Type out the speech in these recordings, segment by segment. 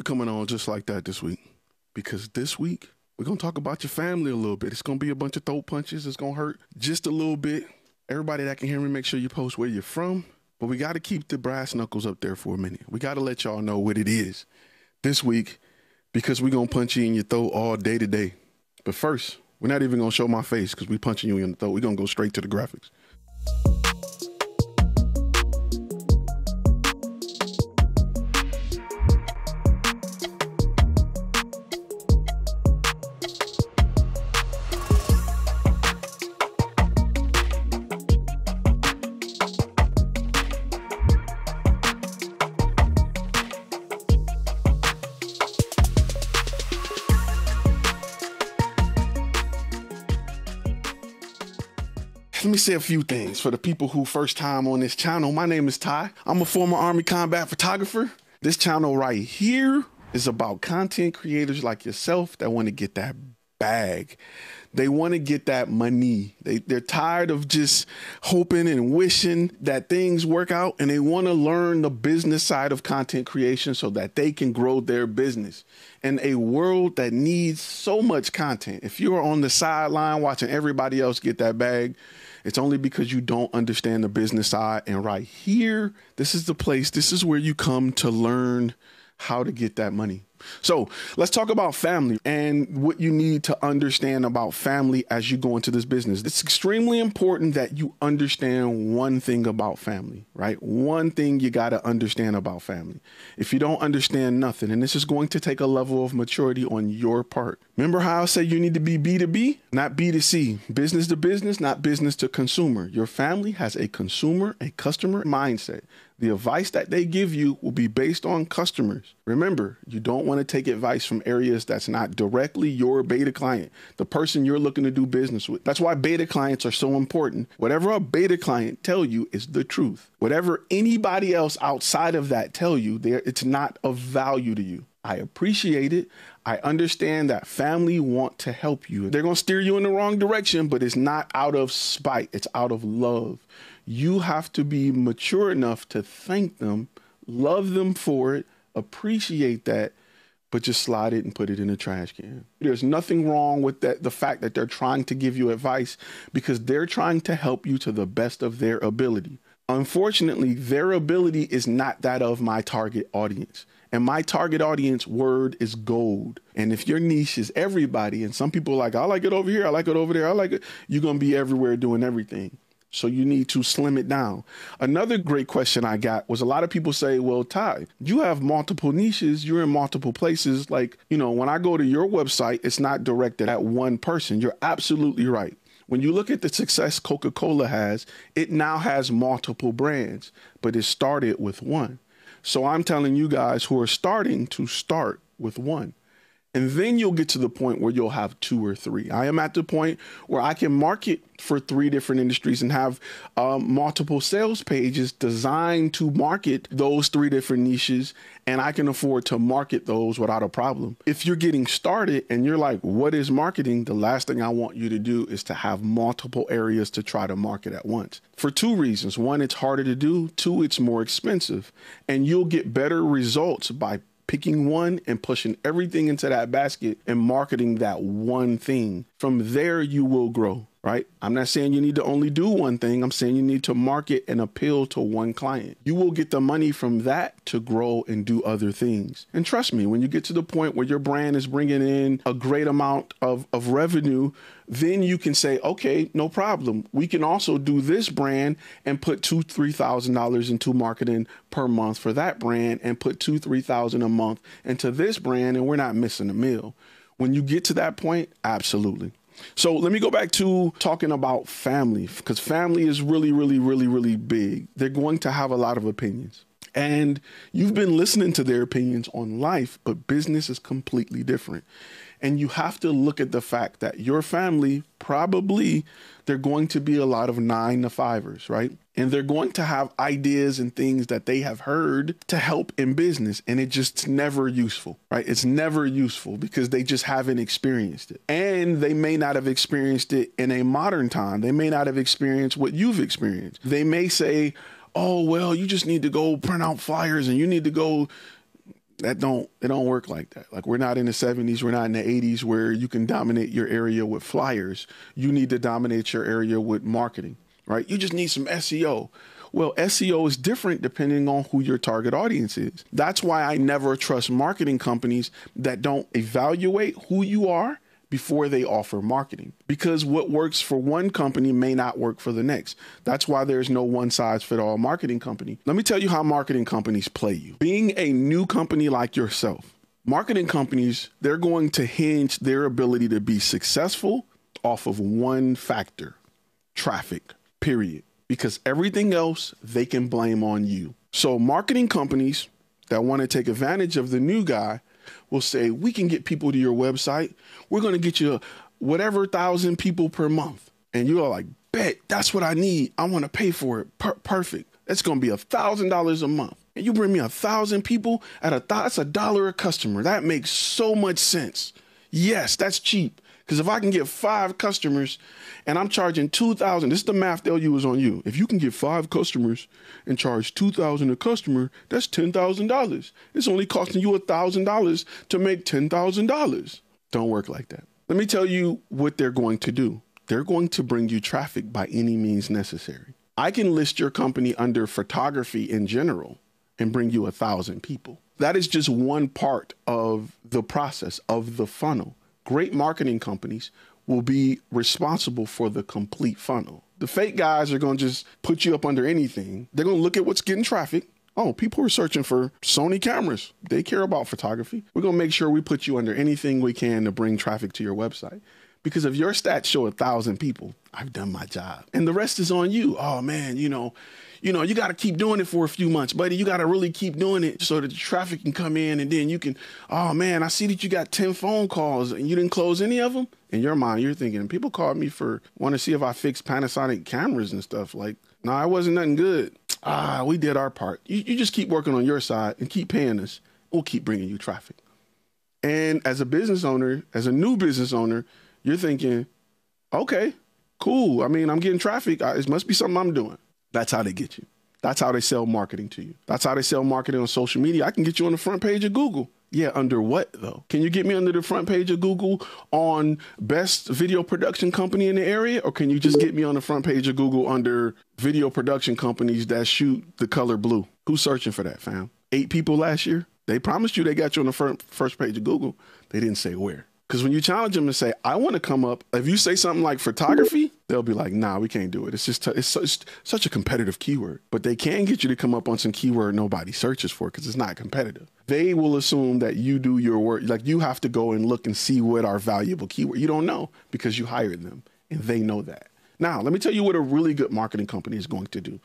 coming on just like that this week, because this week we're going to talk about your family a little bit. It's going to be a bunch of throat punches. It's going to hurt just a little bit. Everybody that can hear me, make sure you post where you're from. But we got to keep the brass knuckles up there for a minute. We got to let y'all know what it is this week, because we're going to punch you in your throat all day today. But first, we're not even going to show my face because we're punching you in the throat. We're going to go straight to the graphics. Let me say a few things for the people who first time on this channel. My name is Ty. I'm a former Army combat photographer. This channel right here is about content creators like yourself that want to get that bag. They want to get that money. They're tired of just hoping and wishing that things work out, and they want to learn the business side of content creation so that they can grow their business. In a world that needs so much content, if you're on the sideline watching everybody else get that bag, it's only because you don't understand the business side. And right here, this is the place, this is where you come to learn how to get that money. So let's talk about family and what you need to understand about family as you go into this business. It's extremely important that you understand one thing about family, right? One thing you got to understand about family. If you don't understand nothing, and this is going to take a level of maturity on your part. Remember how I said you need to be B2B, not B2C, business to business, not business to consumer. Your family has a consumer, a customer mindset. The advice that they give you will be based on customers. Remember, you don't want to take advice from areas that's not directly your beta client, the person you're looking to do business with. That's why beta clients are so important. Whatever a beta client tell you is the truth. Whatever anybody else outside of that tell you, it's not of value to you. I appreciate it. I understand that family want to help you. They're going to steer you in the wrong direction, but it's not out of spite. It's out of love. You have to be mature enough to thank them, love them for it, appreciate that, but just slide it and put it in a trash can. There's nothing wrong with that, the fact that they're trying to give you advice, because they're trying to help you to the best of their ability. Unfortunately, their ability is not that of my target audience. And my target audience word is gold. And if your niche is everybody, and some people are like, I like it over here, I like it over there, I like it, you're going to be everywhere doing everything. So you need to slim it down. Another great question I got was, a lot of people say, well, Ty, you have multiple niches. You're in multiple places. Like, you know, when I go to your website, it's not directed at one person. You're absolutely right. When you look at the success Coca-Cola has, it now has multiple brands, but it started with one. So I'm telling you guys who are starting to start with one. And then you'll get to the point where you'll have 2 or 3. I am at the point where I can market for 3 different industries and have multiple sales pages designed to market those 3 different niches. And I can afford to market those without a problem. If you're getting started and you're like, what is marketing? The last thing I want you to do is to have multiple areas to try to market at once. For 2 reasons. 1, it's harder to do. 2, it's more expensive. And you'll get better results by picking one and pushing everything into that basket and marketing that one thing. From there, you will grow, right? I'm not saying you need to only do one thing. I'm saying you need to market and appeal to one client. You will get the money from that to grow and do other things. And trust me, when you get to the point where your brand is bringing in a great amount of revenue, then you can say, okay, no problem. We can also do this brand and put $2,000–$3,000 into marketing per month for that brand, and put $2,000–$3,000 a month into this brand, and we're not missing a meal. When you get to that point, absolutely. So let me go back to talking about family, because family is really, really, really, really big. They're going to have a lot of opinions. And you've been listening to their opinions on life, but business is completely different. And you have to look at the fact that your family, probably they're going to be a lot of 9-to-5ers, right? And they're going to have ideas and things that they have heard to help in business. And it just never useful, right? It's never useful because they just haven't experienced it. And they may not have experienced it in a modern time. They may not have experienced what you've experienced. They may say, oh, well, you just need to go print out flyers and you need to go It don't work like that. Like, we're not in the 70s, we're not in the 80s where you can dominate your area with flyers. You need to dominate your area with marketing, right? You just need some SEO. Well, SEO is different depending on who your target audience is. That's why I never trust marketing companies that don't evaluate who you are before they offer marketing, because what works for one company may not work for the next. That's why there's no one size fit all marketing company. Let me tell you how marketing companies play you. Being a new company like yourself, marketing companies, they're going to hinge their ability to be successful off of one factor: traffic, period. Because everything else they can blame on you. So marketing companies that want to take advantage of the new guy will say, we can get people to your website. We're going to get you whatever 1,000 people per month. And you're like, bet, that's what I need. I want to pay for it. Perfect. That's going to be $1,000 a month. And you bring me 1,000 people at that's $1 a customer. That makes so much sense. Yes, that's cheap. Because if I can get 5 customers and I'm charging $2,000, this is the math they'll use on you. If you can get 5 customers and charge $2,000 a customer, that's $10,000. It's only costing you $1,000 to make $10,000. Don't work like that. Let me tell you what they're going to do. They're going to bring you traffic by any means necessary. I can list your company under photography in general and bring you 1,000 people. That is just one part of the process of the funnel. Great marketing companies will be responsible for the complete funnel. The fake guys are going to just put you up under anything. They're going to look at what's getting traffic. Oh, people are searching for Sony cameras. They care about photography. We're going to make sure we put you under anything we can to bring traffic to your website. Because if your stats show 1,000 people, I've done my job. And the rest is on you. Oh man, you got to keep doing it for a few months, buddy. You got to really keep doing it so that the traffic can come in, and then you can, oh man, I see that you got 10 phone calls and you didn't close any of them. In your mind, you're thinking, people called me want to see if I fix Panasonic cameras and stuff. Like, no, it wasn't nothing good. We did our part. You just keep working on your side and keep paying us. We'll keep bringing you traffic. And as a business owner, as a new business owner, you're thinking, okay, cool. I mean, I'm getting traffic. It must be something I'm doing. That's how they get you. That's how they sell marketing to you. That's how they sell marketing on social media. I can get you on the front page of Google. Yeah, under what though? Can you get me under the front page of Google on best video production company in the area? Or can you just get me on the front page of Google under video production companies that shoot the color blue? Who's searching for that, fam? 8 people last year? They promised you they got you on the first page of Google. They didn't say where. Because when you challenge them and say, I want to come up, if you say something like photography, they'll be like, nah, we can't do it. It's just, it's such a competitive keyword. But they can get you to come up on some keyword nobody searches for because it's not competitive. They will assume that you do your work. Like, you have to go and look and see what are valuable keywords. You don't know because you hired them and they know that. Now, let me tell you what a really good marketing company is going to do.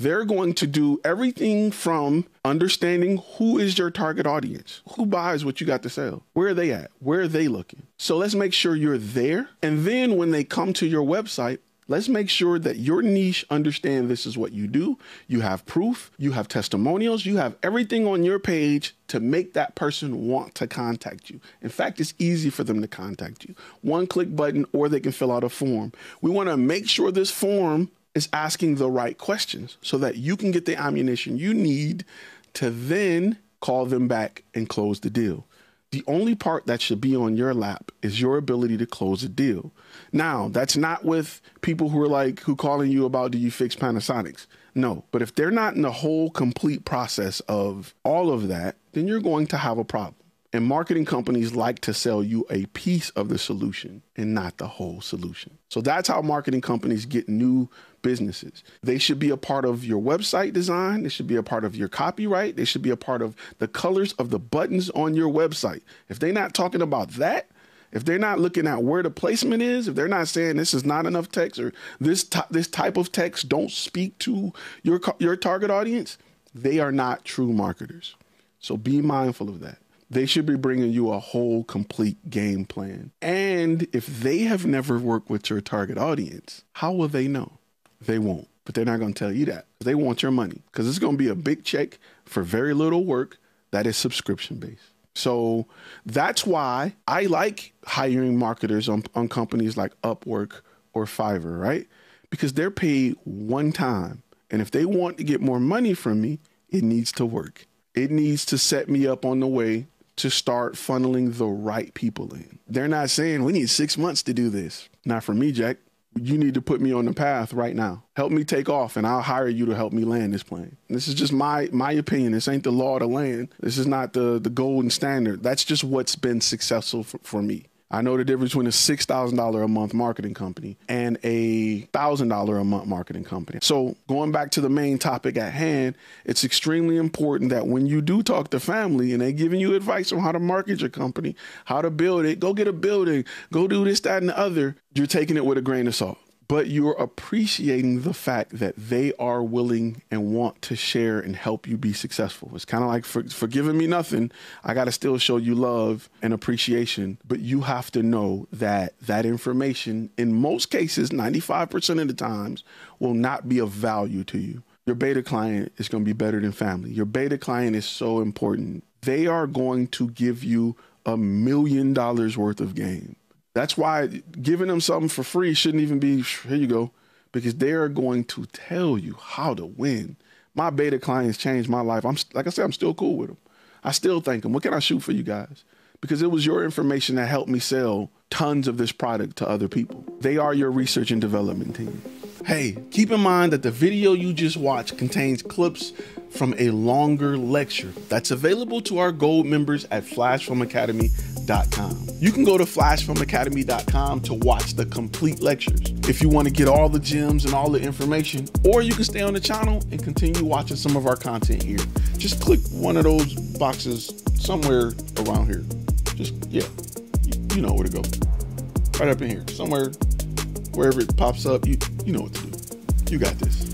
They're going to do everything from understanding who is your target audience, who buys what you got to sell, where are they at, where are they looking. So let's make sure you're there. And then when they come to your website, let's make sure that your niche understand this is what you do. You have proof, you have testimonials, you have everything on your page to make that person want to contact you. In fact, it's easy for them to contact you. One click button, or they can fill out a form. We want to make sure this form is asking the right questions so that you can get the ammunition you need to then call them back and close the deal. The only part that should be on your lap is your ability to close a deal. Now, that's not with people who calling you about, do you fix Panasonics? No, but if they're not in the whole complete process of all of that, then you're going to have a problem. And marketing companies like to sell you a piece of the solution and not the whole solution. So that's how marketing companies get new businesses. They should be a part of your website design. They should be a part of your copyright. They should be a part of the colors of the buttons on your website. If they're not talking about that, if they're not looking at where the placement is, if they're not saying this is not enough text or this type of text don't speak to your target audience, they are not true marketers. So be mindful of that. They should be bringing you a whole complete game plan. And if they have never worked with your target audience, how will they know? They won't, but they're not going to tell you that. They want your money because it's going to be a big check for very little work that is subscription based. So that's why I like hiring marketers on companies like Upwork or Fiverr, right? Because they're paid one time. And if they want to get more money from me, it needs to work. It needs to set me up on the way to start funneling the right people in. They're not saying we need 6 months to do this. Not for me, Jack. You need to put me on the path right now. Help me take off and I'll hire you to help me land this plane. This is just my opinion. This ain't the law of the land. This is not the golden standard. That's just what's been successful for me. I know the difference between a $6,000 a month marketing company and a $1,000 a month marketing company. So going back to the main topic at hand, it's extremely important that when you do talk to family and they're giving you advice on how to market your company, how to build it, go get a building, go do this, that, and the other, you're taking it with a grain of salt. But you're appreciating the fact that they are willing and want to share and help you be successful. It's kind of like for giving me nothing, I got to still show you love and appreciation. But you have to know that that information, in most cases, 95% of the times, will not be of value to you. Your beta client is going to be better than family. Your beta client is so important. They are going to give you $1 million worth of game. That's why giving them something for free shouldn't even be, here you go, because they're going to tell you how to win. My beta clients changed my life. Like I said, I'm still cool with them. I still thank them. What can I shoot for you guys? Because it was your information that helped me sell tons of this product to other people. They are your research and development team. Hey, keep in mind that the video you just watched contains clips from a longer lecture that's available to our gold members at flashfilmacademy.com. You can go to flashfilmacademy.com to watch the complete lectures if you want to get all the gems and all the information, or you can stay on the channel and continue watching some of our content here. Just click one of those boxes somewhere around here. Just, yeah, you know where to go. Right up in here, somewhere, wherever it pops up, you know what to do. You got this.